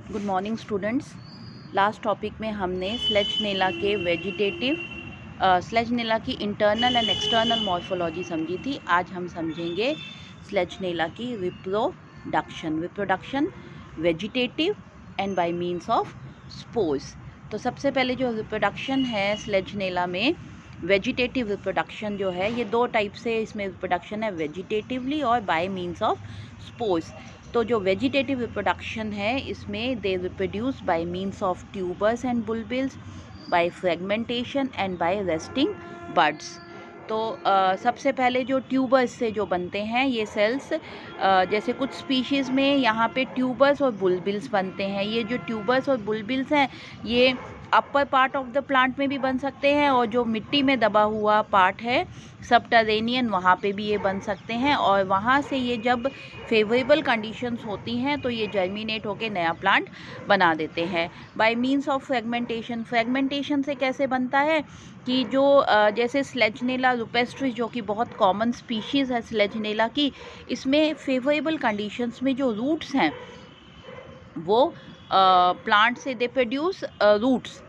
Good morning students. Last topic में हमने स्लेजनेला के वेजिटेटिव स्लेजनेला की इंटरनल एंड एक्सटर्नल मॉर्फोलॉजी समझी थी। आज हम समझेंगे स्लेजनेला की reproduction vegetative and bye means of spores. तो सबसे पहले जो रिप्रोडक्शन है स्लेजनेला में, वेजिटेटिव रिप्रोडक्शन जो है, ये दो टाइप से इसमें रिप्रोडक्शन है, वेजिटेटिवली और बाय मींस ऑफ स्पोर्स। तो जो वेजिटेटिव रिप्रोडक्शन है इसमें they reproduce by means of tubers and bulbils, by fragmentation and by resting buds. तो सबसे पहले जो ट्यूबर्स से जो बनते हैं ये सेल्स, जैसे कुछ स्पीशीज़ में यहाँ पे ट्यूबर्स और बुलबिल्स बनते हैं। ये जो ट्यूबर्स और बुलबिल्स हैं ये upper part of the plant में भी बन सकते हैं, और जो मिट्टी में दबा हुआ पार्ट है सबटरेनियन, वहाँ पे भी ये बन सकते हैं। और वहाँ से ये जब फेवरेबल कंडीशंस होती हैं तो ये जर्मिनेट होकर नया प्लांट बना देते हैं bye means of fragmentation. Fragmentation से कैसे बनता है कि जो जैसे स्लेजनेला रुपेस्ट्रिस जो कि बहुत कॉमन स्पीशीज़ है स्लेजनेला की, इसमें फेवरेबल कंडीशंस में जो रूट्स हैं वो प्लांट से दे प्रोड्यूस रूट्स,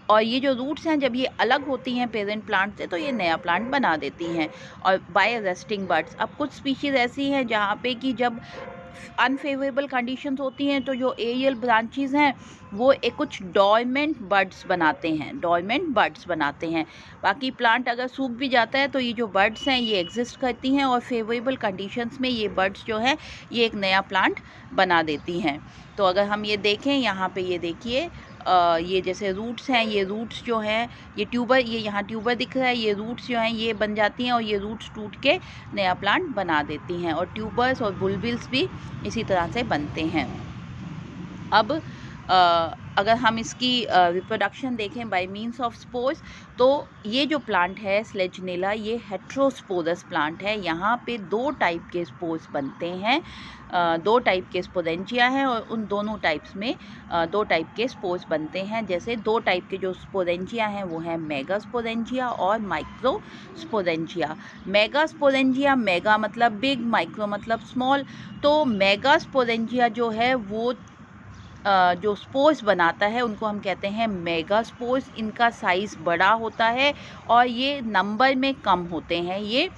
और ये जो रूट्स हैं जब ये अलग होती हैं पेरेंट प्लांट से तो ये नया प्लांट बना देती हैं। और बाय रेस्टिंग बड्स, अब कुछ स्पीशीज़ ऐसी हैं जहाँ पे कि जब अनफेवरेबल कंडीशंस होती हैं तो जो एरियल ब्रांचेस हैं वो एक कुछ डॉर्मेंट बड्स बनाते हैं। बाकी प्लांट अगर सूख भी जाता है तो ये जो बड्स हैं ये एग्जिस्ट करती हैं, और फेवरेबल कंडीशंस में ये बड्स जो है ये एक नया प्लांट बना देती हैं। तो अगर हम ये देखें यहाँ पे, ये देखिए ये जैसे रूट्स हैं, ये रूट्स जो हैं, ये ट्यूबर, ये यहाँ ट्यूबर दिख रहा है, ये रूट्स जो हैं ये बन जाती हैं और ये रूट्स टूट के नया प्लांट बना देती हैं। और ट्यूबर्स और बुलबिल्स भी इसी तरह से बनते हैं। अब अगर हम इसकी रिप्रोडक्शन देखें बाय मींस ऑफ स्पोर्स, तो ये जो प्लांट है स्लेजनेला ये हेट्रोस्पोरस प्लांट है। यहाँ पे दो टाइप के स्पोर्स बनते हैं, दो टाइप के स्पोरेंजिया हैं, और उन दोनों टाइप्स में दो टाइप के स्पोर्स बनते हैं। जैसे दो टाइप के जो स्पोरेंजिया हैं वो हैं मेगास्पोरेंजिया और माइक्रोस्पोरेंजिया। मेगास्पोरेंजिया, मेगा मतलब बिग, माइक्रो मतलब स्मॉल। तो मेगास्पोरेंजिया जो है वो जो स्पोर्स बनाता है उनको हम कहते हैं मेगा स्पोर्स। इनका साइज़ बड़ा होता है और ये नंबर में कम होते हैं। ये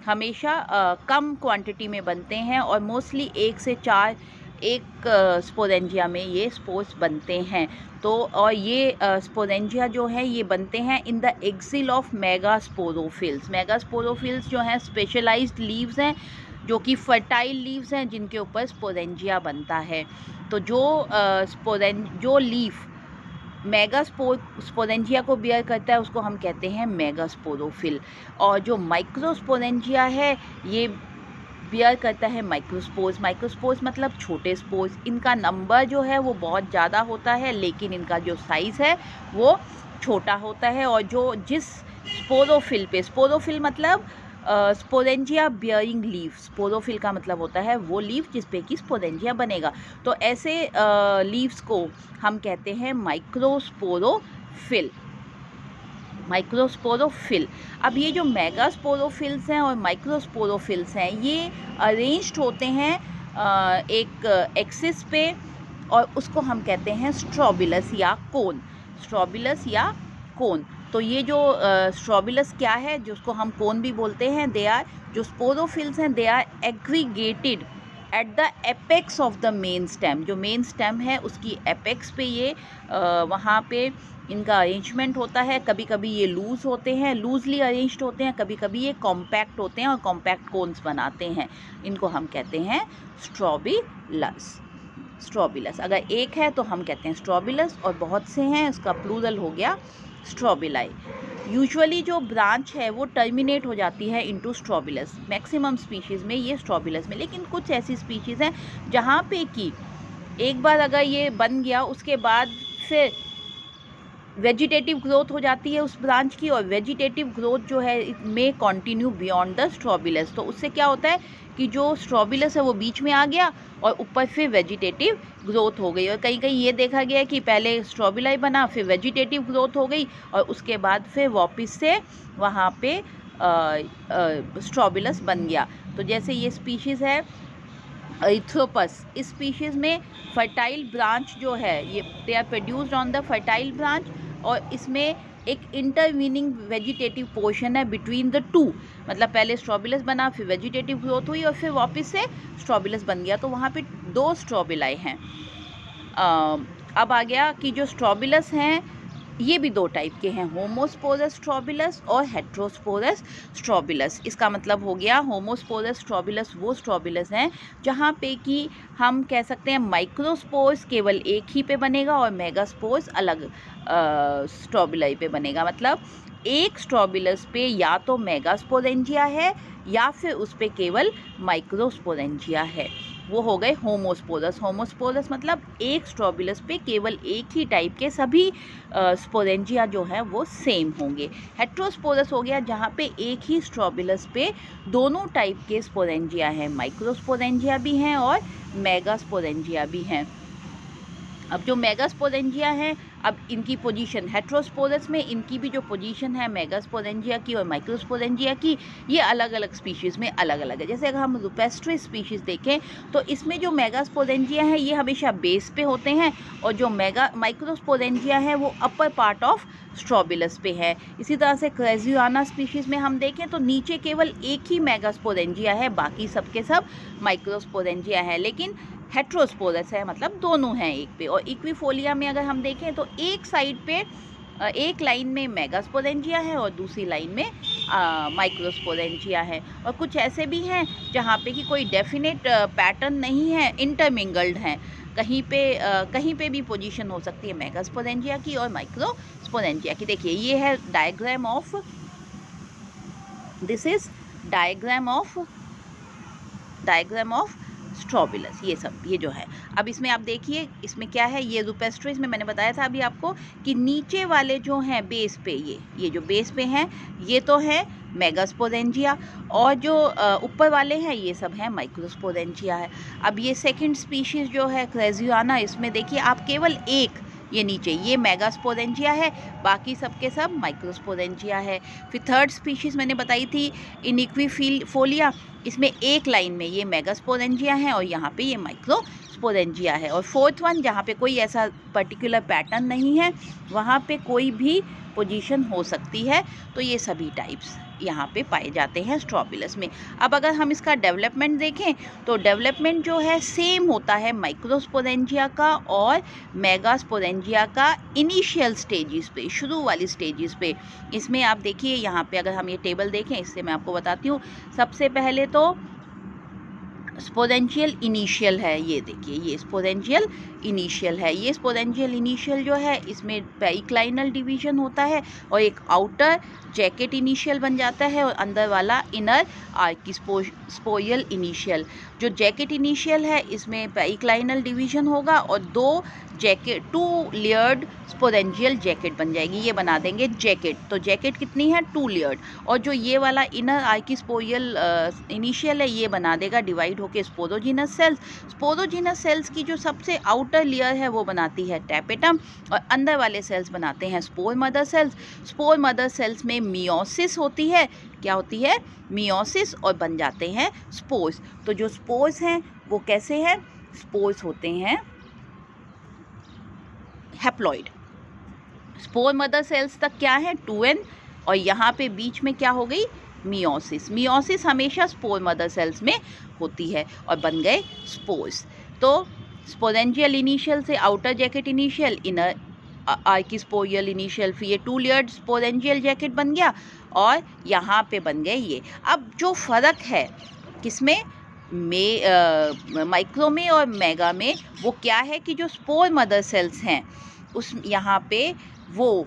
हमेशा कम क्वांटिटी में बनते हैं और मोस्टली 1 से 4 एक स्पोरेंजिया में ये स्पोर्स बनते हैं। तो और ये स्पोरेंजिया जो है ये बनते हैं इन द एक्सिल ऑफ मेगास्पोरोफिल्स। मेगास्पोरोफिल्स जो हैं स्पेशलाइज्ड लीव्स हैं जो कि फर्टाइल लीव्स हैं जिनके ऊपर स्पोरेंजिया बनता है। तो जो लीफ स्पोरेंजिया को बियर करता है उसको हम कहते हैं मेगास्पोरोफिल। और जो माइक्रोस्पोरेंजिया है ये बियर करता है माइक्रोस्पोर्स। माइक्रोस्पोर्स मतलब छोटे स्पोर्स। इनका नंबर जो है वो बहुत ज़्यादा होता है लेकिन इनका जो साइज़ है वो छोटा होता है। और जो जिस स्पोरोफिल मतलब स्पोरेंजिया बियरिंग लीफ, स्पोरोफिल का मतलब होता है वो लीफ जिस पे कि स्पोरेंजिया बनेगा। तो ऐसे लीव्स को हम कहते हैं माइक्रोस्पोरोफिल। अब ये जो मेगास्पोरोफिल्स हैं और माइक्रोस्पोरोफिल्स हैं ये अरेंज्ड होते हैं एक एक्सिस पे, और उसको हम कहते हैं स्ट्रोबिलस या कोन। तो ये जो स्ट्रोबिलस क्या है, जिसको हम कोन भी बोलते हैं, दे आर जो स्पोरोफिल्स हैं they are aggregated at the apex of the main stem. जो मेन स्टेम है उसकी एपेक्स पे ये वहाँ पे इनका अरेंजमेंट होता है। कभी कभी ये लूजली अरेंज्ड होते हैं, कभी कभी ये कॉम्पैक्ट होते हैं और कॉम्पैक्ट कोन्स बनाते हैं। इनको हम कहते हैं स्ट्रोबिलस। अगर एक है तो हम कहते हैं स्ट्रोबिलस, और बहुत से हैं उसका प्लूरल हो गया स्ट्रोबिलाई। यूजुअली जो ब्रांच है वो टर्मिनेट हो जाती है इनटू स्ट्रोबिलस। मैक्सिमम स्पीशीज़ में ये स्ट्रोबिलस में, लेकिन कुछ ऐसी स्पीशीज़ हैं जहाँ पे कि एक बार अगर ये बन गया उसके बाद फिर वेजिटेटिव ग्रोथ हो जाती है उस ब्रांच की, और वेजिटेटिव ग्रोथ जो है it may continue beyond the strobilus. तो उससे क्या होता है कि जो स्ट्रोबिलस है वो बीच में आ गया और ऊपर फिर वेजिटेटिव ग्रोथ हो गई। और कहीं कहीं ये देखा गया है कि पहले स्ट्रोबिलाई बना, फिर वेजिटेटिव ग्रोथ हो गई, और उसके बाद फिर वापस से वहाँ पे स्ट्रोबिलस बन गया। तो जैसे ये स्पीशीज़ है एरिथ्रोपस, इस स्पीशीज़ में फर्टाइल ब्रांच जो है ये they are produced on the fertile branch, और इसमें एक इंटरवीनिंग वेजिटेटिव पोर्शन है बिटवीन द टू, मतलब पहले स्ट्रॉबिलस बना, फिर वेजिटेटिव ग्रोथ हुई और फिर वापस से स्ट्रॉबिलस बन गया, तो वहाँ पे 2 स्ट्रॉबिलाई हैं। अब आ गया कि जो स्ट्रॉबिलस हैं ये भी 2 टाइप के हैं, होमोस्पोरस स्ट्रॉबिलस और हेट्रोस्पोरस स्ट्रॉबिलस। इसका मतलब हो गया होमोस्पोरस स्ट्रॉबिलस वो स्ट्रॉबिलस हैं जहाँ पे कि हम कह सकते हैं माइक्रोस्पोर्स केवल एक ही पे बनेगा और मेगास्पोर्स अलग स्ट्रॉबिलाई पे बनेगा। मतलब एक स्ट्रॉबिलस पे या तो मेगास्पोरेंजिया है या फिर उस पे केवल माइक्रोस्पोरेंजिया है, वो हो गए होमोस्पोरस। होमोस्पोरस मतलब एक स्ट्रॉबिलस पे केवल एक ही टाइप के सभी स्पोरेंजिया जो हैं वो सेम होंगे। हेट्रोस्पोरस हो गया जहाँ पे एक ही स्ट्रॉबिलस पे दोनों टाइप के स्पोरेंजिया हैं, माइक्रोस्पोरेंजिया भी हैं और मेगास्पोरेंजिया भी हैं। अब जो मेगास्पोरेंजिया हैं, अब इनकी पोजीशन हेट्रोस्पोरस में इनकी भी जो पोजीशन है मेगास्पोरेंजिया की और माइक्रोस्पोरेंजिया की, ये अलग अलग स्पीशीज़ में अलग अलग है। जैसे अगर हम रुपेस्ट्री स्पीशीज़ देखें तो इसमें जो मेगास्पोरेंजिया है ये हमेशा बेस पे होते हैं और जो माइक्रोस्पोरेंजिया है वो अपर पार्ट ऑफ स्ट्रॉबिलस पे है। इसी तरह से क्रेजुआना स्पीशीज़ में हम देखें तो नीचे केवल एक ही मेगास्पोरेंजिया है, बाकी सबके सब माइक्रोस्पोरेंजिया है, लेकिन हेट्रोस्पोरस है, मतलब दोनों हैं एक पे। और इक्विफोलिया में अगर हम देखें तो एक साइड पे एक लाइन में मेगास्पोरेंजिया है और दूसरी लाइन में माइक्रोस्पोरेंजिया है। और कुछ ऐसे भी हैं जहाँ पे कि कोई डेफिनेट पैटर्न नहीं है, इंटरमिंगल्ड हैं, कहीं पे भी पोजीशन हो सकती है मेगास्पोरेंजिया की और माइक्रोस्पोरेंजिया की। देखिए ये है diagram of, this is diagram of strobilus, ये सब ये जो है। अब इसमें आप देखिए इसमें क्या है, ये रुपेस्ट्रीज में मैंने बताया था अभी आपको कि नीचे वाले जो हैं बेस पे, ये जो बेस पे हैं ये तो है मेगास्पोरेंजिया, और जो ऊपर वाले हैं ये सब हैं माइक्रोस्पोरेंजिया है। अब ये सेकंड स्पीशीज़ जो है क्रेजुआना, इसमें देखिए आप केवल एक, ये नीचे ये मेगास्पोरेंजिया है, बाकी सबके सब माइक्रोस्पोरेंजिया है। फिर थर्ड स्पीशीज़ मैंने बताई थी इनिक्विफोलिया, इसमें एक लाइन में ये मेगास्पोरेंजिया है और यहाँ पे ये माइक्रोस्पोरेंजिया है। और फोर्थ वन जहाँ पे कोई ऐसा पर्टिकुलर पैटर्न नहीं है, वहाँ पे कोई भी पोजीशन हो सकती है। तो ये सभी टाइप्स यहाँ पे पाए जाते हैं स्ट्रॉबिलस में। अब अगर हम इसका डेवलपमेंट देखें तो डेवलपमेंट जो है सेम होता है माइक्रोस्पोरेंजिया का और मेगास्पोरेंजिया का इनिशियल स्टेजेस पे, शुरू वाली स्टेजेस पे। इसमें आप देखिए यहाँ पे अगर हम ये टेबल देखें, इससे मैं आपको बताती हूँ। सबसे पहले तो स्पोरेंजियल इनिशियल है, ये देखिए ये स्पोरेंजियल इनिशियल है। ये स्पोरेंजियल इनिशियल जो है इसमें पेरिक्लाइनल डिवीजन होता है और एक आउटर जैकेट इनिशियल बन जाता है और अंदर वाला इनर आर्किस्पोरियल इनिशियल। जो जैकेट इनिशियल है इसमें पेरिक्लाइनल डिवीजन होगा और टू लेयर्ड स्पोरेंजियल जैकेट बन जाएगी, ये बना देंगे जैकेट। तो जैकेट कितनी है, 2 लेयर्ड। और जो ये वाला इनर आर्किस्पोरियल इनिशियल है ये बना देगा डिवाइड होके स्पोरोजिनस सेल्स। स्पोरोजिनस सेल्स की जो सबसे आउटर लेयर है वो बनाती है टैपेटम और अंदर वाले सेल्स बनाते हैं spore mother cells. Spore mother cells में मियोसिस होती है, क्या होती है, मियोसिस, और बन जाते हैं स्पोर्स। तो जो स्पोर्स हैं वो कैसे हैं, स्पोर्स होते हैं हैप्लॉइड। स्पोर मदर सेल्स तक क्या है, 2n, और यहाँ पे बीच में क्या हो गई, मियोसिस। मियोसिस हमेशा स्पोर मदर सेल्स में होती है और बन गए स्पोर्स। तो स्पोरेंजियल इनिशियल से outer jacket initial, inner archesporial initial, फिर ये 2 लेयर्ड स्पोरेंजियल जैकेट बन गया और यहाँ पे बन गए ये। अब जो फ़र्क है किसमें, माइक्रो में और मेगा में, वो क्या है कि जो स्पोर मदर सेल्स हैं उस यहाँ पे वो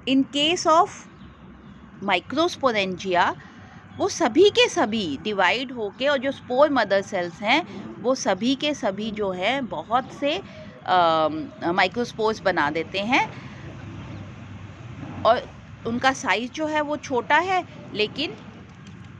इन केस ऑफ माइक्रोस्पोरेंजिया वो सभी के सभी डिवाइड होके, और जो स्पोर मदर सेल्स हैं वो सभी के सभी जो है बहुत से माइक्रोस्पोर्स बना देते हैं और उनका साइज़ जो है वो छोटा है लेकिन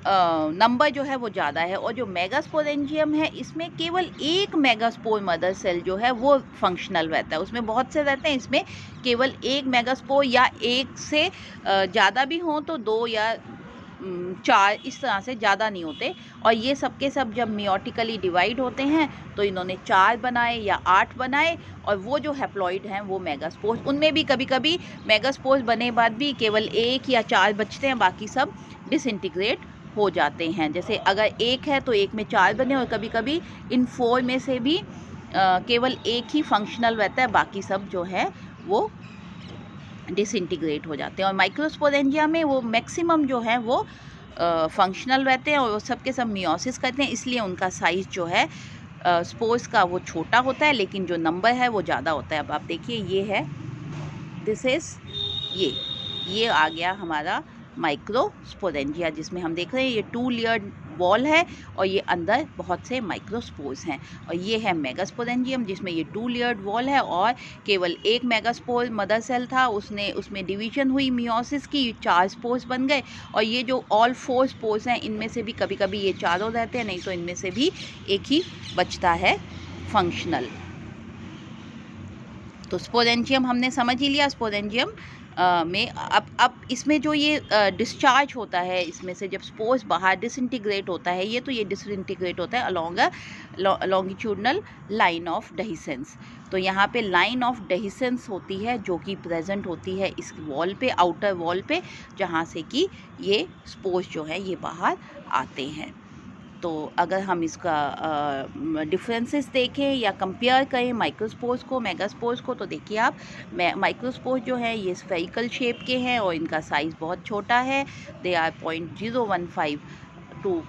नंबर जो है वो ज़्यादा है। और जो मेगास्पोरेंजियम है इसमें केवल एक मेगास्पोर मदर सेल जो है वो फंक्शनल रहता है, उसमें बहुत से रहते हैं, इसमें केवल एक मेगास्पोर, या एक से ज़्यादा भी हों तो 2 या 4 इस तरह से ज़्यादा नहीं होते। और ये सब के सब जब मियोटिकली डिवाइड होते हैं तो इन्होंने 4 बनाए या 8 बनाए, और वो जो हैप्लॉइड हैं वो मेगास्पोर्स, उनमें भी कभी कभी मेगास्पोर्स बने बाद भी केवल 1 या 4 बचते हैं, बाकी सब डिसइंटीग्रेट हो जाते हैं। जैसे अगर 1 है तो 1 में 4 बने, और कभी कभी इन 4 में से भी केवल 1 ही फंक्शनल रहता है, बाकी सब जो है वो डिसइंटीग्रेट हो जाते हैं। और माइक्रोस्पोरेंजिया में वो मैक्सिमम जो है वो फंक्शनल रहते हैं, और वो सब के सब मियोसिस करते हैं, इसलिए उनका साइज़ जो है स्पोर्स का वो छोटा होता है, लेकिन जो नंबर है वो ज़्यादा होता है। अब आप देखिए ये है, दिस इज़ ये आ गया हमारा माइक्रोस्पोरेंजिया, जिसमें हम देख रहे हैं ये 2 लेयर्ड वॉल है और ये अंदर बहुत से माइक्रोस्पोर्स हैं। और ये है मेगास्पोरेंजियम, जिसमें ये 2 लेयर्ड वॉल है और केवल एक मेगास्पोर मदर सेल था, उसमें डिवीजन हुई मियोसिस की, 4 स्पोर्स बन गए। और ये जो ऑल 4 स्पोर्स हैं इनमें से भी कभी कभी ये चारों रहते हैं, नहीं तो इनमें से भी एक ही बचता है फंक्शनल। तो स्पोरेंजियम हमने समझ ही लिया। स्पोरेंजियम में अब इसमें जो ये डिस्चार्ज होता है, इसमें से जब स्पोर्स बाहर डिसइंटीग्रेट होता है, ये तो ये डिसइंटीग्रेट होता है along a longitudinal line of dehiscence. तो यहाँ पे लाइन ऑफ डेहिसेंस होती है जो कि प्रेजेंट होती है इस वॉल पे, आउटर वॉल पे, जहाँ से कि ये स्पोर्स जो है ये बाहर आते हैं। तो अगर हम इसका डिफरेंसेस देखें या कंपेयर करें माइक्रोस्पोर्स को मेगास्पोर्स को, तो देखिए आप, माइक्रोस्पोर्स जो है ये स्फेरिकल शेप के हैं और इनका साइज़ बहुत छोटा है। They are 0.015 to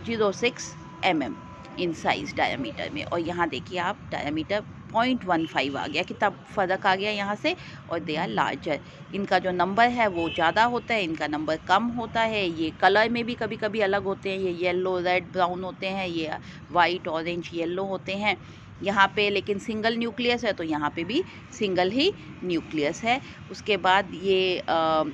0.6 mm in size diameter में। और यहाँ देखिए आप, डायमीटर 0.15 आ गया, कितना फ़र्क आ गया यहाँ से। और दे आर लार्जर, इनका जो नंबर है वो ज़्यादा होता है, इनका नंबर कम होता है। ये कलर में भी कभी कभी अलग होते हैं, ये येलो रेड ब्राउन होते हैं, ये वाइट ऑरेंज येलो होते हैं यहाँ पे। लेकिन सिंगल न्यूक्लियस है तो यहाँ पे भी सिंगल ही न्यूक्लियस है। उसके बाद ये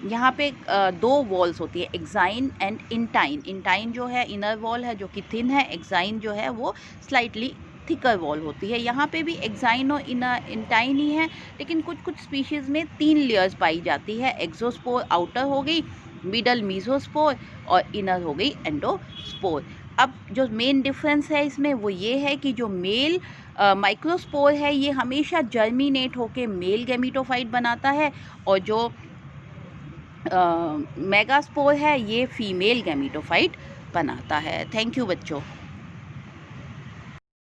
यहाँ पे 2 वॉल्स होती है, एक्साइन एंड इंटाइन। इंटाइन जो है इनर वॉल है जो कि थिन है, एक्साइन जो है वो स्लाइटली थिकर वॉल होती है। यहाँ पे भी एक्साइन और इंटाइन ही है, लेकिन कुछ कुछ स्पीशीज़ में 3 लेयर्स पाई जाती है। एक्सोस्पोर आउटर हो गई, मिडल मीजोस्पोर और इनर हो गई एंडोस्पोर। अब जो मेन डिफरेंस है इसमें वो ये है कि जो मेल माइक्रोस्पोर है ये हमेशा जर्मिनेट होके मेल गैमीटोफाइट बनाता है, और जो मेगास्पोर है ये फीमेल गैमीटोफाइट बनाता है। थैंक यू बच्चों।